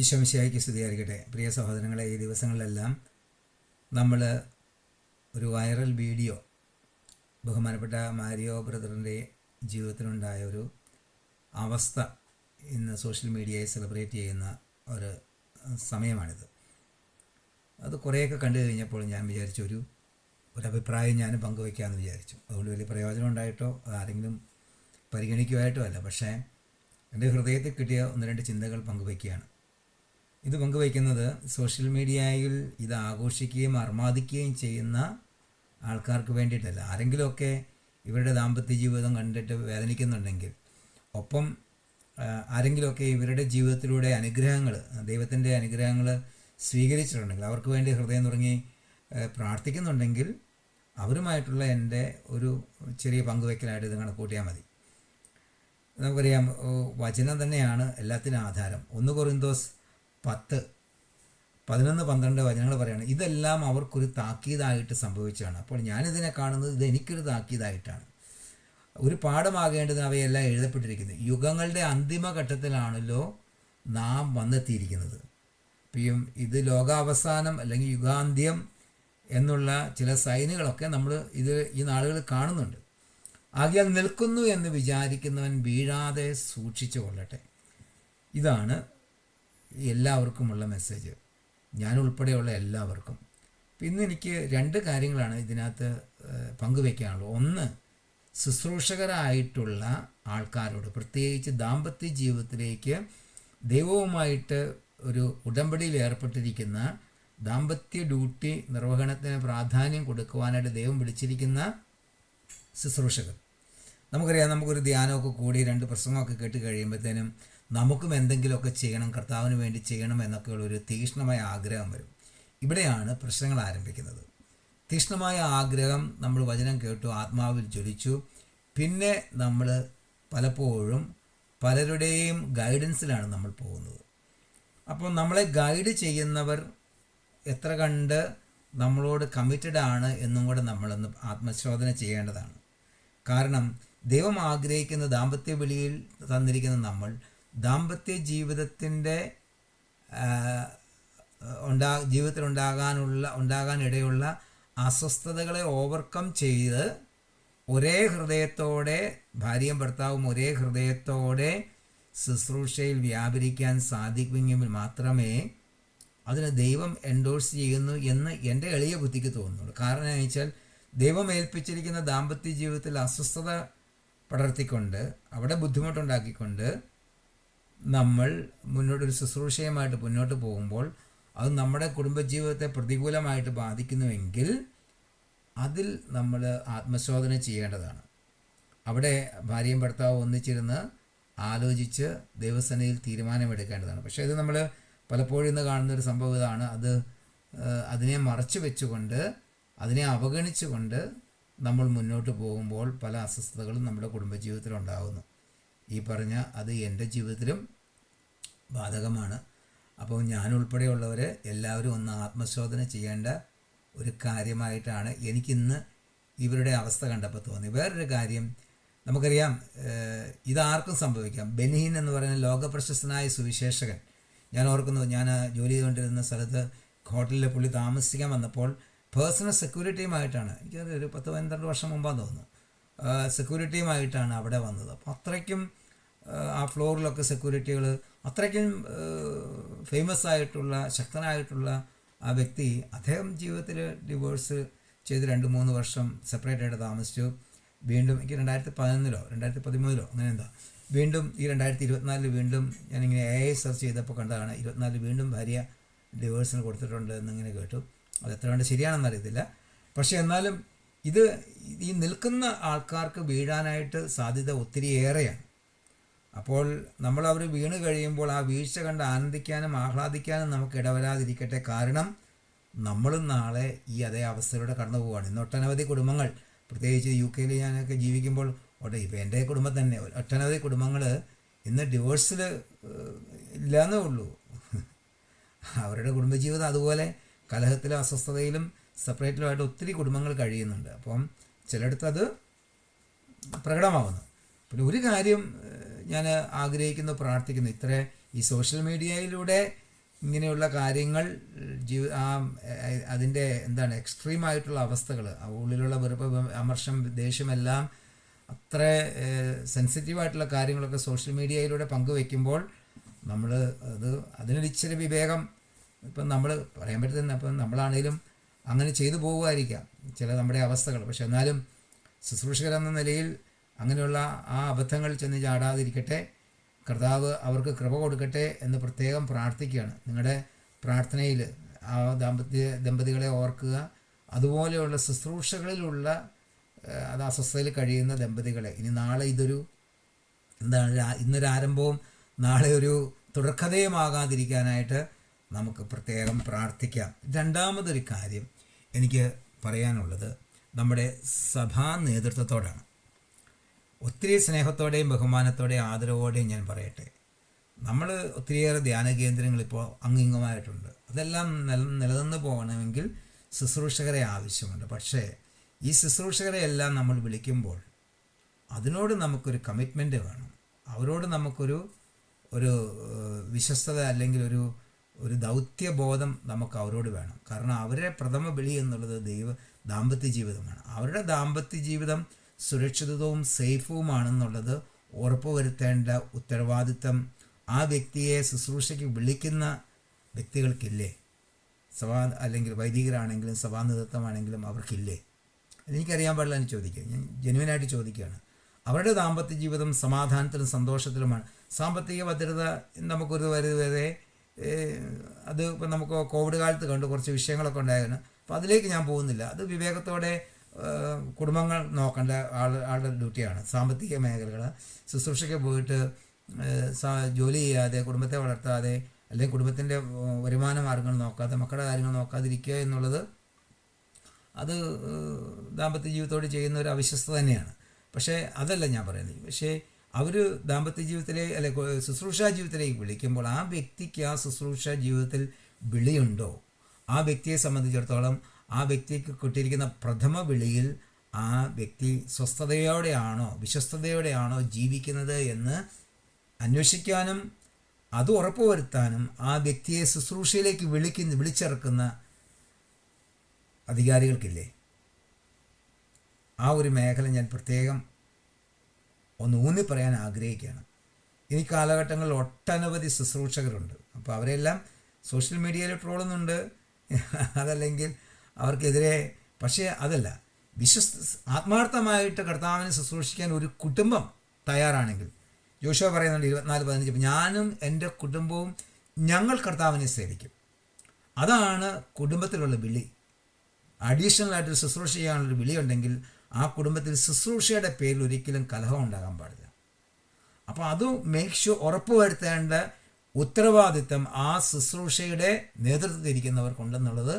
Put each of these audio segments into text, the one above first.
ഈശോ മിശിഹായ്ക്ക് സ്തുതിയായിരിക്കട്ടെ. പ്രിയ സഹോദരങ്ങളെ, ഈ ദിവസങ്ങളിലെല്ലാം നമ്മൾ ഒരു വൈറൽ വീഡിയോ, ബഹുമാനപ്പെട്ട മാരിയോ ബ്രദറിൻ്റെ ജീവിതത്തിലുണ്ടായ ഒരു അവസ്ഥ ഇന്ന് സോഷ്യൽ മീഡിയയെ സെലിബ്രേറ്റ് ചെയ്യുന്ന ഒരു സമയമാണിത്. അത് കുറേയൊക്കെ കണ്ടു കഴിഞ്ഞപ്പോൾ ഞാൻ വിചാരിച്ചു ഒരു അഭിപ്രായം ഞാൻ പങ്കുവയ്ക്കാമെന്ന് വിചാരിച്ചു. അതുകൊണ്ട് വലിയ പ്രയോജനം ഉണ്ടായിട്ടോ ആരെങ്കിലും പരിഗണിക്കുമായിട്ടോ അല്ല, പക്ഷേ എൻ്റെ ഹൃദയത്തിൽ കിട്ടിയ ഒന്ന് രണ്ട് ചിന്തകൾ പങ്കുവയ്ക്കുകയാണ്. ഇത് പങ്കുവയ്ക്കുന്നത് സോഷ്യൽ മീഡിയയിൽ ഇത് ആഘോഷിക്കുകയും അർമാദിക്കുകയും ചെയ്യുന്ന ആൾക്കാർക്ക് വേണ്ടിയിട്ടല്ല. ആരെങ്കിലുമൊക്കെ ഇവരുടെ ദാമ്പത്യ ജീവിതം കണ്ടിട്ട് വേദനിക്കുന്നുണ്ടെങ്കിൽ, ഒപ്പം ആരെങ്കിലുമൊക്കെ ഇവരുടെ ജീവിതത്തിലൂടെ അനുഗ്രഹങ്ങൾ, ദൈവത്തിൻ്റെ അനുഗ്രഹങ്ങൾ സ്വീകരിച്ചിട്ടുണ്ടെങ്കിൽ, അവർക്ക് വേണ്ടി ഹൃദയം തുടങ്ങി പ്രാർത്ഥിക്കുന്നുണ്ടെങ്കിൽ, അവരുമായിട്ടുള്ള എൻ്റെ ഒരു ചെറിയ പങ്കുവയ്ക്കലായിട്ട് ഇത് കണക്കൂട്ടിയാൽ മതി. നമുക്കറിയാം, വചനം തന്നെയാണ് എല്ലാത്തിനും ആധാരം. 1 കൊറിന്തോസ് 10, 11, 12 വചനങ്ങൾ പറയുകയാണ്, ഇതെല്ലാം അവർക്കൊരു താക്കീതായിട്ട് സംഭവിച്ചതാണ്. അപ്പോൾ ഞാനിതിനെ കാണുന്നത് ഇത് എനിക്കൊരു താക്കീതായിട്ടാണ്. ഒരു പാഠമാകേണ്ടതിന് അവയെല്ലാം എഴുതപ്പെട്ടിരിക്കുന്നത്. യുഗങ്ങളുടെ അന്തിമഘട്ടത്തിലാണല്ലോ നാം വന്നെത്തിയിരിക്കുന്നത്. ഇപ്പം ഇത് ലോകാവസാനം അല്ലെങ്കിൽ യുഗാന്ത്യം എന്നുള്ള ചില സൈനുകളൊക്കെ നമ്മൾ ഈ നാളുകളിൽ കാണുന്നുണ്ട്. ആകയാൽ നിൽക്കുന്നു എന്ന് വിചാരിക്കുന്നവൻ വീഴാതെ സൂക്ഷിച്ചു കൊള്ളട്ടെ. ഇതാണ് എല്ലാവർക്കുമുള്ള മെസ്സേജ്, ഞാൻ ഉൾപ്പെടെയുള്ള എല്ലാവർക്കും. ഇന്ന് എനിക്ക് 2 കാര്യങ്ങളാണ് ഇതിനകത്ത് പങ്കുവയ്ക്കാനുള്ളത്. ഒന്ന്, ശുശ്രൂഷകരായിട്ടുള്ള ആൾക്കാരോട്, പ്രത്യേകിച്ച് ദാമ്പത്യ ജീവിതത്തിലേക്ക് ദൈവവുമായിട്ട് ഒരു ഉടമ്പടിയിൽ ഏർപ്പെട്ടിരിക്കുന്ന, ദാമ്പത്യ ഡ്യൂട്ടി നിർവഹണത്തിന് പ്രാധാന്യം കൊടുക്കുവാനായിട്ട് ദൈവം വിളിച്ചിരിക്കുന്ന ശുശ്രൂഷകർ. നമുക്കറിയാം, നമുക്കൊരു ധ്യാനമൊക്കെ കൂടി 2 പ്രസംഗമൊക്കെ കേട്ട് കഴിയുമ്പോഴത്തേനും നമുക്കും എന്തെങ്കിലുമൊക്കെ ചെയ്യണം, കർത്താവിന് വേണ്ടി ചെയ്യണം എന്നൊക്കെയുള്ളൊരു തീക്ഷ്ണമായ ആഗ്രഹം വരും. ഇവിടെയാണ് പ്രശ്നങ്ങൾ ആരംഭിക്കുന്നത്. തീക്ഷ്ണമായ ആഗ്രഹം, നമ്മൾ വചനം കേട്ടു, ആത്മാവിൽ ജ്വലിച്ചു, പിന്നെ നമ്മൾ പലപ്പോഴും പലരുടെയും ഗൈഡൻസിലാണ് നമ്മൾ പോകുന്നത്. അപ്പോൾ നമ്മളെ ഗൈഡ് ചെയ്യുന്നവർ എത്ര കണ്ട് നമ്മളോട് കമ്മിറ്റഡ് ആണ് എന്നും കൂടെ നമ്മളൊന്ന് ആത്മശോധന ചെയ്യേണ്ടതാണ്. കാരണം ദൈവം ആഗ്രഹിക്കുന്ന ദാമ്പത്യ വിളിയിൽ തന്നിരിക്കുന്ന നമ്മൾ ദാമ്പത്യ ജീവിതത്തിൻ്റെ ജീവിതത്തിൽ ഉണ്ടാകാനിടയുള്ള അസ്വസ്ഥതകളെ ഓവർകം ചെയ്ത് ഒരേ ഹൃദയത്തോടെ, ഭാര്യയും ഭർത്താവും ഒരേ ഹൃദയത്തോടെ ശുശ്രൂഷയിൽ വ്യാപരിക്കാൻ സാധിക്കുമെങ്കിൽ മാത്രമേ അതിന് ദൈവം എൻഡോഴ്സ് ചെയ്യുന്നു എന്ന് എൻ്റെ എളിയ ബുദ്ധിക്ക് തോന്നുന്നുള്ളൂ. കാരണം എന്ന് വെച്ചാൽ, ദൈവം ഏൽപ്പിച്ചിരിക്കുന്ന ദാമ്പത്യ ജീവിതത്തിൽ അസ്വസ്ഥത പടർത്തിക്കൊണ്ട്, അവിടെ ബുദ്ധിമുട്ടുണ്ടാക്കിക്കൊണ്ട് നമ്മൾ മുന്നോട്ടൊരു ശുശ്രൂഷയുമായിട്ട് മുന്നോട്ട് പോകുമ്പോൾ അത് നമ്മുടെ കുടുംബജീവിതത്തെ പ്രതികൂലമായിട്ട് ബാധിക്കുന്നുവെങ്കിൽ അതിൽ നമ്മൾ ആത്മശോധന ചെയ്യേണ്ടതാണ്. അവിടെ ഭാര്യയും ഭർത്താവും ഒന്നിച്ചിരുന്ന് ആലോചിച്ച് ദൈവസന്നിധിയിൽ തീരുമാനമെടുക്കേണ്ടതാണ്. പക്ഷേ ഇത് നമ്മൾ പലപ്പോഴും ഇന്ന് കാണുന്നൊരു സംഭവം ഇതാണ്. അതിനെ മറച്ചു വെച്ചുകൊണ്ട്, അതിനെ അവഗണിച്ചുകൊണ്ട് നമ്മൾ മുന്നോട്ട് പോകുമ്പോൾ പല അസ്വസ്ഥതകളും നമ്മുടെ കുടുംബജീവിതത്തിലുണ്ടാകുന്നു. ഈ പറഞ്ഞ അത് എൻ്റെ ജീവിതത്തിലും ബാധകമാണ്. അപ്പോൾ ഞാനുൾപ്പെടെയുള്ളവർ എല്ലാവരും ഒന്ന് ആത്മശോധന ചെയ്യേണ്ട ഒരു കാര്യമായിട്ടാണ് എനിക്കിന്ന് ഇവരുടെ അവസ്ഥ കണ്ടപ്പോൾ തോന്നി. വേറൊരു കാര്യം, നമുക്കറിയാം, ഇതാർക്കും സംഭവിക്കാം. ബെനീൻ എന്ന് പറയുന്ന ലോകപ്രശസ്തനായ സുവിശേഷകൻ, ഞാൻ ഓർക്കുന്നു, ഞാൻ ജോലി ചെയ്തുകൊണ്ടിരുന്ന സ്ഥലത്ത് ഹോട്ടലിൽ പുള്ളി താമസിക്കാൻ വന്നപ്പോൾ പേഴ്സണൽ സെക്യൂരിറ്റിയുമായിട്ടാണ്, എനിക്കത് ഒരു 10-12 വർഷം മുമ്പാന്ന് തോന്നുന്നു, സെക്യൂരിറ്റിയുമായിട്ടാണ് അവിടെ വന്നത്. അപ്പോൾ അത്രയ്ക്കും ആ ഫ്ലോറിലൊക്കെ സെക്യൂരിറ്റികൾ, അത്രയ്ക്കും ഫേമസ് ആയിട്ടുള്ള, ശക്തനായിട്ടുള്ള ആ വ്യക്തി, അദ്ദേഹം ജീവിതത്തിൽ ഡിവോഴ്സ് ചെയ്ത് 2-3 വർഷം സെപ്പറേറ്റ് ആയിട്ട് താമസിച്ചു. വീണ്ടും എനിക്ക് 2011 2013 അങ്ങനെ എന്താ, വീണ്ടും ഈ 2024 വീണ്ടും ഞാനിങ്ങനെ AI സെർച്ച് ചെയ്തപ്പോൾ കണ്ടതാണ്, 24 വീണ്ടും ഭാര്യ ഡിവോഴ്സിന് കൊടുത്തിട്ടുണ്ട് എന്നിങ്ങനെ കേട്ടു. അത് എത്ര കണ്ട് ശരിയാണെന്ന് അറിയത്തില്ല. പക്ഷേ എന്നാലും ഈ നിൽക്കുന്ന ആൾക്കാർക്ക് വീഴാനായിട്ട് സാധ്യത ഒത്തിരിയേറെയാണ്. അപ്പോൾ നമ്മൾ അവർ വീണ് കഴിയുമ്പോൾ ആ വീഴ്ച കണ്ട് ആനന്ദിക്കാനും ആഹ്ലാദിക്കാനും നമുക്ക് ഇടവരാതിരിക്കട്ടെ. കാരണം നമ്മളും നാളെ ഈ അതേ അവസ്ഥയിലൂടെ കടന്നു പോവുകയാണ്. ഇന്ന് ഒട്ടനവധി കുടുംബങ്ങൾ, പ്രത്യേകിച്ച് UK ഞാനൊക്കെ ജീവിക്കുമ്പോൾ, ഇപ്പോൾ എൻ്റെ കുടുംബം തന്നെ ഒട്ടനവധി കുടുംബങ്ങൾ ഇന്ന് ഡിവോഴ്സിൽ ഇല്ലയെന്നേ ഉള്ളൂ. അവരുടെ കുടുംബജീവിതം അതുപോലെ കലഹത്തിലും അസ്വസ്ഥതയിലും സെപ്പറേറ്റിലുമായിട്ട് ഒത്തിരി കുടുംബങ്ങൾ കഴിയുന്നുണ്ട്. അപ്പം ചിലയിടത്ത് അത് പ്രകടമാകുന്നു. പിന്നെ ഒരു കാര്യം ഞാൻ ആഗ്രഹിക്കുന്നു, പ്രാർത്ഥിക്കുന്നു, ഈ സോഷ്യൽ മീഡിയയിലൂടെ ഇങ്ങനെയുള്ള കാര്യങ്ങൾ അതിൻ്റെ എന്താണ് എക്സ്ട്രീമായിട്ടുള്ള അവസ്ഥകൾ, ഉള്ളിലുള്ള വെറുപ്പ്, അമർഷം, ദേഷ്യമെല്ലാം അത്ര സെൻസിറ്റീവായിട്ടുള്ള കാര്യങ്ങളൊക്കെ സോഷ്യൽ മീഡിയയിലൂടെ പങ്കുവെക്കുമ്പോൾ നമ്മൾ അതിനൊരു ഇച്ചിരി വിവേകം, ഇപ്പം നമ്മൾ പറയാൻ പറ്റുന്ന, ഇപ്പം നമ്മളാണേലും അങ്ങനെ ചെയ്തു പോകുമായിരിക്കാം ചില നമ്മുടെ അവസ്ഥകൾ. പക്ഷെ എന്നാലും ശുശ്രൂഷകരെന്ന നിലയിൽ അങ്ങനെയുള്ള ആ അബദ്ധങ്ങൾ ചെന്ന് ചാടാതിരിക്കട്ടെ, കർത്താവ് അവർക്ക് കൃപ കൊടുക്കട്ടെ എന്ന് പ്രത്യേകം പ്രാർത്ഥിക്കുകയാണ്. നിങ്ങളുടെ പ്രാർത്ഥനയിൽ ആ ദമ്പതികളെ ഓർക്കുക. അതുപോലെയുള്ള ശുശ്രൂഷകളിലുള്ള അത് അസ്വസ്ഥതയിൽ കഴിയുന്ന ദമ്പതികളെ, ഇനി നാളെ ഇതൊരു ഇന്നൊരു ആരംഭവും നാളെ ഒരു തുടർക്കഥയുമാകാതിരിക്കാനായിട്ട് നമുക്ക് പ്രത്യേകം പ്രാർത്ഥിക്കാം. രണ്ടാമതൊരു കാര്യം എനിക്ക് പറയാനുള്ളത് നമ്മുടെ സഭാ നേതൃത്വത്തോടാണ്. ഒത്തിരി സ്നേഹത്തോടെയും ബഹുമാനത്തോടെയും ആദരവോടെയും ഞാൻ പറയട്ടെ, നമ്മൾ ഒത്തിരിയേറെ ധ്യാന കേന്ദ്രങ്ങൾ ഇപ്പോൾ അങ്ങിങ്ങുമായിട്ടുണ്ട്. അതെല്ലാം നിലനിന്ന് പോകണമെങ്കിൽ ശുശ്രൂഷകരെ ആവശ്യമുണ്ട്. പക്ഷേ ഈ ശുശ്രൂഷകരെ എല്ലാം നമ്മൾ വിളിക്കുമ്പോൾ അതിനോട് നമുക്കൊരു കമ്മിറ്റ്മെൻറ്റ് വേണം. അവരോട് നമുക്കൊരു വിശ്വസ്തത അല്ലെങ്കിൽ ഒരു ദൗത്യബോധം നമുക്ക് അവരോട് വേണം. കാരണം അവരെ പ്രഥമ വിളി എന്നുള്ളത് ദാമ്പത്യ ജീവിതമാണ്. അവരുടെ ദാമ്പത്യ ജീവിതം സുരക്ഷിതവും സേഫുമാണെന്നുള്ളത് ഉറപ്പുവരുത്തേണ്ട ഉത്തരവാദിത്തം ആ വ്യക്തിയെ ശുശ്രൂഷയ്ക്ക് വിളിക്കുന്ന വ്യക്തികൾക്കില്ലേ? അല്ലെങ്കിൽ വൈദികരാണെങ്കിലും സഭാ നേതൃത്വമാണെങ്കിലും അവർക്കില്ലേ? എനിക്കറിയാൻ പാടില്ല എന്ന് ചോദിക്കുക. ഞാൻ ജെന്യുവനായിട്ട് ചോദിക്കുകയാണ്. അവരുടെ ദാമ്പത്യ ജീവിതം സമാധാനത്തിലും സന്തോഷത്തിലുമാണ്. സാമ്പത്തിക ഭദ്രത നമുക്കൊരു വരെ അത് ഇപ്പം നമുക്ക് കോവിഡ് കാലത്ത് കണ്ട് കുറച്ച് വിഷയങ്ങളൊക്കെ ഉണ്ടായിരുന്നു. അപ്പോൾ അതിലേക്ക് ഞാൻ പോകുന്നില്ല. അത് വിവേകത്തോടെ കുടുംബങ്ങൾ നോക്കേണ്ട ആളുടെ ഡ്യൂട്ടിയാണ്. സാമ്പത്തിക മേഖലകൾ ശുശ്രൂഷയ്ക്ക് പോയിട്ട് ജോലി ചെയ്യാതെ, കുടുംബത്തെ വളർത്താതെ, അല്ലെങ്കിൽ കുടുംബത്തിൻ്റെ വരുമാന മാർഗ്ഗങ്ങൾ നോക്കാതെ, മക്കളുടെ കാര്യങ്ങൾ നോക്കാതിരിക്കുക എന്നുള്ളത് അത് ദാമ്പത്യ ജീവിതത്തോട് ചെയ്യുന്ന ഒരു അവിശ്വസ്ത തന്നെയാണ്. പക്ഷേ അതല്ല ഞാൻ പറയുന്നത്. പക്ഷേ അവർ ദാമ്പത്യ ജീവിതത്തിലെ ശുശ്രൂഷാ ജീവിതത്തിലേക്ക് വിളിക്കുമ്പോൾ ആ വ്യക്തിക്ക് ആ ശുശ്രൂഷ ജീവിതത്തിൽ വിളിയുണ്ടോ? ആ വ്യക്തിയെ സംബന്ധിച്ചിടത്തോളം ആ വ്യക്തിക്ക് കിട്ടിയിരിക്കുന്ന പ്രഥമ വിളിയിൽ ആ വ്യക്തി സ്വസ്ഥതയോടെയാണോ വിശ്വസ്തയോടെയാണോ ജീവിക്കുന്നത് എന്ന് അന്വേഷിക്കാനും അത് ഉറപ്പുവരുത്താനും ആ വ്യക്തിയെ ശുശ്രൂഷയിലേക്ക് വിളിച്ചിറക്കുന്ന അധികാരികൾക്കില്ലേ? ആ ഒരു മേഖല ഞാൻ പ്രത്യേകം ഒന്ന് ഊന്നി പറയാൻ ആഗ്രഹിക്കുകയാണ്. ഈ കാലഘട്ടങ്ങളിൽ ഒട്ടനവധി ശുശ്രൂഷകരുണ്ട്. അപ്പോൾ അവരെല്ലാം സോഷ്യൽ മീഡിയയിൽ ട്രോളുന്നുണ്ട്, അതല്ലെങ്കിൽ അവർക്കെതിരെ. പക്ഷേ അതല്ല, ആത്മാർത്ഥമായിട്ട് കർത്താവിനെ ശുശ്രൂഷിക്കാൻ ഒരു കുടുംബം തയ്യാറാണെങ്കിൽ, യോശുവ പറയുന്നുണ്ട് 24:15, ഞാനും എൻ്റെ കുടുംബവും ഞങ്ങൾ കർത്താവിനെ സേവിക്കും. അതാണ് കുടുംബത്തിലുള്ള വിളി. അഡീഷണലായിട്ട് ശുശ്രൂഷ ചെയ്യാനുള്ളൊരു വിളിയുണ്ടെങ്കിൽ ആ കുടുംബത്തിൽ ശുശ്രൂഷയുടെ പേരിൽ ഒരിക്കലും കലഹം ഉണ്ടാകാൻ പാടില്ല. അപ്പോൾ അത് ഉറപ്പുവരുത്തേണ്ട ഉത്തരവാദിത്തം ആ ശുശ്രൂഷയുടെ നേതൃത്വത്തിൽ ഇരിക്കുന്നവർക്കുണ്ടെന്നുള്ളത്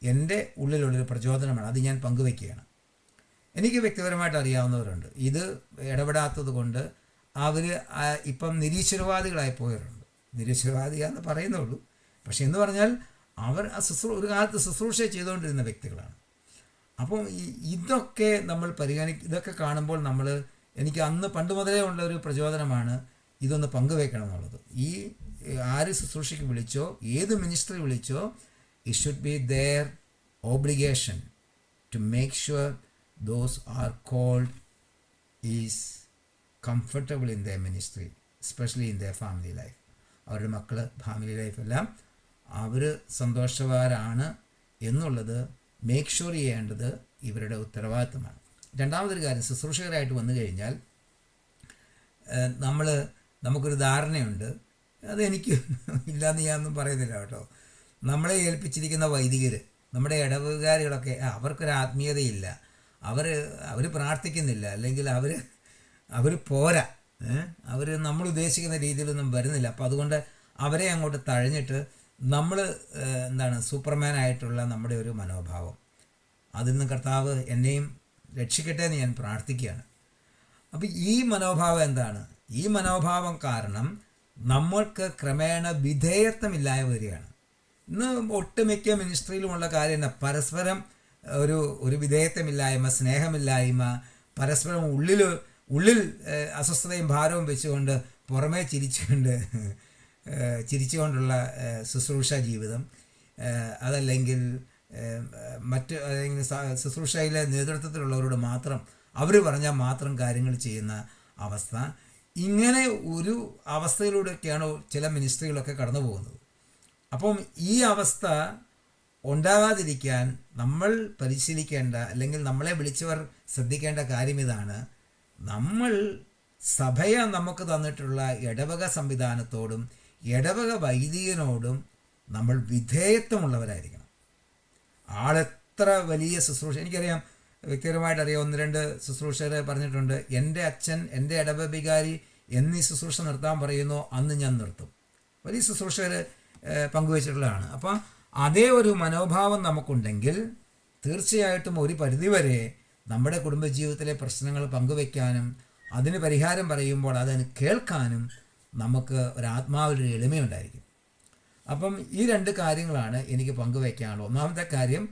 എൻ്റെ ഉള്ളിലുള്ളൊരു പ്രചോദനമാണ്. അത് ഞാൻ പങ്കുവയ്ക്കുകയാണ്. എനിക്ക് വ്യക്തിപരമായിട്ട് അറിയാവുന്നവരുണ്ട്. ഇത് ഇടപെടാത്തത് കൊണ്ട് അവർ ഇപ്പം നിരീശ്വരവാദികളായി പോയവരുണ്ട്. നിരീശ്വരവാദിയാന്ന് പറയുന്നുള്ളൂ. പക്ഷെ എന്ന് പറഞ്ഞാൽ അവർ ഒരു കാലത്ത് ശുശ്രൂഷ ചെയ്തുകൊണ്ടിരുന്ന വ്യക്തികളാണ്. അപ്പം ഇതൊക്കെ നമ്മൾ ഇതൊക്കെ കാണുമ്പോൾ എനിക്ക് അന്ന് പണ്ട് മുതലേ ഉള്ള ഒരു പ്രചോദനമാണ് ഇതൊന്ന് പങ്കുവയ്ക്കണം എന്നുള്ളത്. ആര് ശുശ്രൂഷയ്ക്ക് വിളിച്ചോ, ഏത് മിനിസ്ട്രി വിളിച്ചോ, it should be their obligation to make sure those are called is comfortable in their ministry, especially in their family life. അവരുടെ മക്കൾ, ഫാമിലി ലൈഫ് എല്ലാം അവർ സന്തോഷവാരാണ് എന്നുള്ളത് മേക്ക് ഷുവർ ചെയ്യേണ്ടത് ഇവരുടെ ഉത്തരവാദിത്തമാണ്. രണ്ടാമതൊരു കാര്യം, ശുശ്രൂഷകരായിട്ട് വന്നു കഴിഞ്ഞാൽ നമുക്കൊരു ധാരണയുണ്ട്. അതെനിക്ക് ഇല്ലയെന്ന് ഞാനൊന്നും പറയുന്നില്ല കേട്ടോ. നമ്മളെ ഏൽപ്പിച്ചിരിക്കുന്ന വൈദികർ, നമ്മുടെ ഇടവുകാരികളൊക്കെ അവർക്കൊരു ആത്മീയതയില്ല, അവർ പ്രാർത്ഥിക്കുന്നില്ല, അല്ലെങ്കിൽ അവർ പോരാ, അവർ നമ്മൾ ഉദ്ദേശിക്കുന്ന രീതിയിലൊന്നും വരുന്നില്ല. അപ്പോൾ അതുകൊണ്ട് അവരെ അങ്ങോട്ട് തഴഞ്ഞിട്ട് നമ്മൾ സൂപ്പർമാൻ ആയിട്ടുള്ള നമ്മുടെ ഒരു മനോഭാവം, അതിൽ നിന്ന് കർത്താവ് എന്നെയും രക്ഷിക്കട്ടെ എന്ന് ഞാൻ പ്രാർത്ഥിക്കുകയാണ്. അപ്പോൾ ഈ മനോഭാവം എന്താണ്? ഈ മനോഭാവം കാരണം നമ്മൾക്ക് ക്രമേണ വിധേയത്വമില്ലാതെ വരികയാണ്. ഇന്ന് ഒട്ടുമിക്ക മിനിസ്ട്രിയിലുമുള്ള കാര്യം തന്നെ പരസ്പരം ഒരു വിധേയത്വമില്ലായ്മ, സ്നേഹമില്ലായ്മ, പരസ്പരം ഉള്ളിൽ അസ്വസ്ഥതയും ഭാരവും വെച്ചുകൊണ്ട് പുറമേ ചിരിച്ചുകൊണ്ട് ചിരിച്ചുകൊണ്ടുള്ള ശുശ്രൂഷ ജീവിതം, അതല്ലെങ്കിൽ മറ്റ് അല്ലെങ്കിൽ ശുശ്രൂഷയിലെ നേതൃത്വത്തിലുള്ളവരോട് മാത്രം അവർ പറഞ്ഞാൽ മാത്രം കാര്യങ്ങൾ ചെയ്യുന്ന അവസ്ഥ, ഇങ്ങനെ ഒരു അവസ്ഥയിലൂടെയൊക്കെയാണ് ചില മിനിസ്ട്രികളൊക്കെ കടന്നു പോകുന്നത്. അപ്പം ഈ അവസ്ഥ ഉണ്ടാകാതിരിക്കാൻ നമ്മൾ പരിശീലിക്കേണ്ട അല്ലെങ്കിൽ നമ്മളെ വിളിച്ചവർ ശ്രദ്ധിക്കേണ്ട കാര്യം ഇതാണ്: നമ്മൾ സഭയെ നമുക്ക് തന്നിട്ടുള്ള ഇടവക സംവിധാനത്തോടും ഇടവക വൈദികനോടും നമ്മൾ വിധേയത്വമുള്ളവരായിരിക്കണം. ആളെത്ര വലിയ ശുശ്രൂഷ, എനിക്കറിയാം, വ്യക്തിപരമായിട്ട് അറിയാം, 1-2 ശുശ്രൂഷകരെ പറഞ്ഞിട്ടുണ്ട്, എൻ്റെ അച്ഛൻ എൻ്റെ ഇടവക വികാരി എന്നീ ശുശ്രൂഷ നിർത്താൻ പറയുന്നു, അന്ന് ഞാൻ നിർത്തും. വലിയ ശുശ്രൂഷകർ പങ്കുവച്ചിട്ടുള്ളതാണ്. അപ്പം അതേ ഒരു മനോഭാവം നമുക്കുണ്ടെങ്കിൽ തീർച്ചയായിട്ടും ഒരു പരിധിവരെ നമ്മുടെ കുടുംബജീവിതത്തിലെ പ്രശ്നങ്ങൾ പങ്കുവയ്ക്കാനും അതിന് പരിഹാരം പറയുമ്പോൾ അതിന് കേൾക്കാനും നമുക്ക് ഒരാത്മാവിലൊരു എളിമയുണ്ടായിരിക്കും. അപ്പം ഈ 2 കാര്യങ്ങളാണ് എനിക്ക് പങ്കുവയ്ക്കാനുള്ളത്. ഒന്നാമത്തെ കാര്യം,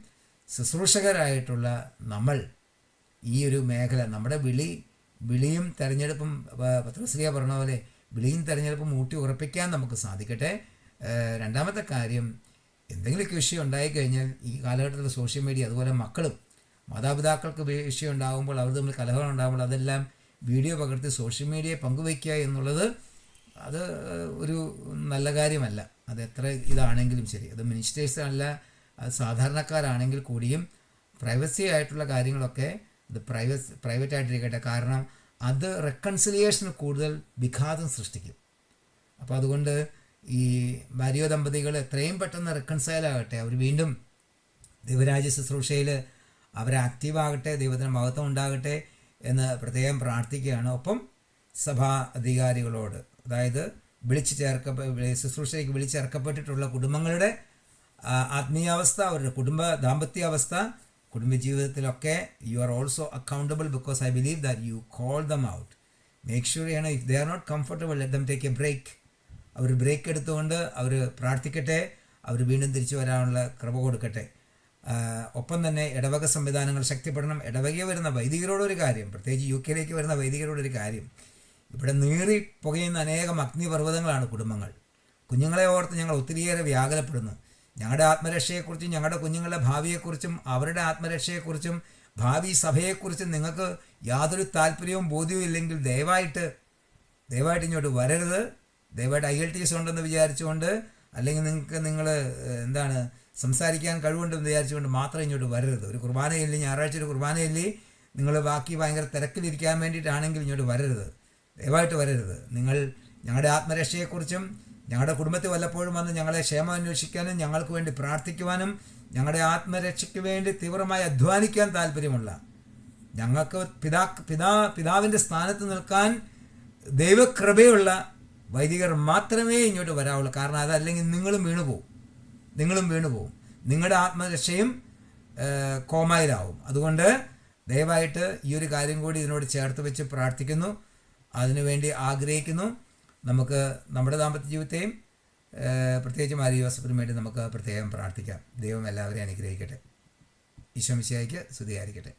ശുശ്രൂഷകരായിട്ടുള്ള നമ്മൾ ഈ ഒരു മേഖല, നമ്മുടെ വിളിയും തെരഞ്ഞെടുപ്പും, പത്രോസ്ലീഹ പറഞ്ഞ പോലെ വിളിയും തെരഞ്ഞെടുപ്പും ഊട്ടി ഉറപ്പിക്കാൻ നമുക്ക് സാധിക്കട്ടെ. രണ്ടാമത്തെ കാര്യം, എന്തെങ്കിലുമൊക്കെ വിഷയം ഉണ്ടായിക്കഴിഞ്ഞാൽ ഈ കാലഘട്ടത്തിൽ സോഷ്യൽ മീഡിയ, അതുപോലെ മക്കളും മാതാപിതാക്കൾക്ക് വിഷയം ഉണ്ടാകുമ്പോൾ, അവർ തമ്മിൽ കലഹം ഉണ്ടാകുമ്പോൾ അതെല്ലാം വീഡിയോ പകർത്തി സോഷ്യൽ മീഡിയയെ പങ്കുവയ്ക്കുക എന്നുള്ളത് അത് ഒരു നല്ല കാര്യമല്ല. അത് എത്ര ഇതാണെങ്കിലും ശരി, അത് മിനിസ്റ്റേഴ്സ് അല്ല, അത് സാധാരണക്കാരാണെങ്കിൽ കൂടിയും പ്രൈവസി ആയിട്ടുള്ള കാര്യങ്ങളൊക്കെ അത് പ്രൈവറ്റായിട്ടിരിക്കട്ടെ. കാരണം അത് റെക്കൺസിലിയേഷന് കൂടുതൽ വിഘാതം സൃഷ്ടിക്കും. അപ്പോൾ അതുകൊണ്ട് ഈ ഭാര്യ ദമ്പതികൾ എത്രയും പെട്ടെന്ന് റെക്കൺസൈൽ ആകട്ടെ, അവർ വീണ്ടും ദൈവരാജ്യ ശുശ്രൂഷയിൽ അവർ ആക്റ്റീവാകട്ടെ, ദൈവത്തിന് മഹത്വം ഉണ്ടാകട്ടെ എന്ന് പ്രത്യേകം പ്രാർത്ഥിക്കുകയാണ്. ഒപ്പം സഭാ അധികാരികളോട്, അതായത് ശുശ്രൂഷയ്ക്ക് വിളിച്ചേർക്കപ്പെട്ടിട്ടുള്ള കുടുംബങ്ങളുടെ ആത്മീയാവസ്ഥ, അവരുടെ ദാമ്പത്യാവസ്ഥ, കുടുംബജീവിതത്തിലൊക്കെ you are also accountable, because I believe that you call them out. Make sure ചെയ്യണം, if they are not comfortable, let them take a break. അവർ ബ്രേക്ക് എടുത്തുകൊണ്ട് അവർ പ്രാർത്ഥിക്കട്ടെ, അവർ വീണ്ടും തിരിച്ചു വരാനുള്ള കൃപ കൊടുക്കട്ടെ. ഒപ്പം തന്നെ ഇടവക സംവിധാനങ്ങൾ ശക്തിപ്പെടണം. ഇടവകയിൽ വരുന്ന വൈദികരോടൊരു കാര്യം, പ്രത്യേകിച്ച് UK വരുന്ന വൈദികരോടൊരു കാര്യം, ഇവിടെ നീറി പുകയുന്ന അനേകം അഗ്നിപർവ്വതങ്ങളാണ് കുടുംബങ്ങൾ. കുഞ്ഞുങ്ങളെ ഓർത്ത് ഞങ്ങൾ ഒത്തിരിയേറെ വ്യാകുലപ്പെടുന്നു. ഞങ്ങളുടെ ആത്മരക്ഷയെക്കുറിച്ചും ഞങ്ങളുടെ കുഞ്ഞുങ്ങളുടെ ഭാവിയെക്കുറിച്ചും അവരുടെ ആത്മരക്ഷയെക്കുറിച്ചും ഭാവി സഭയെക്കുറിച്ചും നിങ്ങൾക്ക് യാതൊരു താല്പര്യവും ബോധ്യവും ഇല്ലെങ്കിൽ ദയവായിട്ട് ഇങ്ങോട്ട് വരരുത്. ദയവായിട്ട് IELTS ഉണ്ടെന്ന് വിചാരിച്ചുകൊണ്ട്, അല്ലെങ്കിൽ നിങ്ങൾ സംസാരിക്കാൻ കഴിവുണ്ടെന്ന് വിചാരിച്ചുകൊണ്ട് മാത്രം ഇങ്ങോട്ട് വരരുത്. ഒരു കുർബാനയില്ലേ, ഞായറാഴ്ച ഒരു കുർബാനയില്ലേ, നിങ്ങൾ ബാക്കി ഭയങ്കര തിരക്കിലിരിക്കാൻ വേണ്ടിയിട്ടാണെങ്കിൽ ഇങ്ങോട്ട് വരരുത്, ദയവായിട്ട് വരരുത്. നിങ്ങൾ ഞങ്ങളുടെ ആത്മരക്ഷയെക്കുറിച്ചും ഞങ്ങളുടെ കുടുംബത്തിൽ വല്ലപ്പോഴും വന്ന് ഞങ്ങളെ ക്ഷേമം അന്വേഷിക്കാനും ഞങ്ങൾക്ക് വേണ്ടി പ്രാർത്ഥിക്കുവാനും ഞങ്ങളുടെ ആത്മരക്ഷയ്ക്ക് വേണ്ടി തീവ്രമായി അധ്വാനിക്കാൻ താല്പര്യമുള്ള, ഞങ്ങൾക്ക് പിതാവിൻ്റെ സ്ഥാനത്ത് നിൽക്കാൻ ദൈവകൃപയുള്ള വൈദികർ മാത്രമേ ഇങ്ങോട്ട് വരാവുള്ളൂ. കാരണം അതല്ലെങ്കിൽ നിങ്ങളും വീണുപോകും. നിങ്ങളുടെ ആത്മരക്ഷയും കോമായിലാവും. അതുകൊണ്ട് ദയവായിട്ട് ഈ ഒരു കാര്യം കൂടി ഇതിനോട് ചേർത്ത് വെച്ച് പ്രാർത്ഥിക്കുന്നു, അതിനുവേണ്ടി ആഗ്രഹിക്കുന്നു. നമുക്ക് നമ്മുടെ ദാമ്പത്യ ജീവിതത്തെയും പ്രത്യേകിച്ച് മാരി യോസഫിനും വേണ്ടി നമുക്ക് പ്രത്യേകം പ്രാർത്ഥിക്കാം. ദൈവം എല്ലാവരെയും അനുഗ്രഹിക്കട്ടെ. ഈശോ മിശിഹായ്ക്ക് സ്തുതിയായിരിക്കട്ടെ.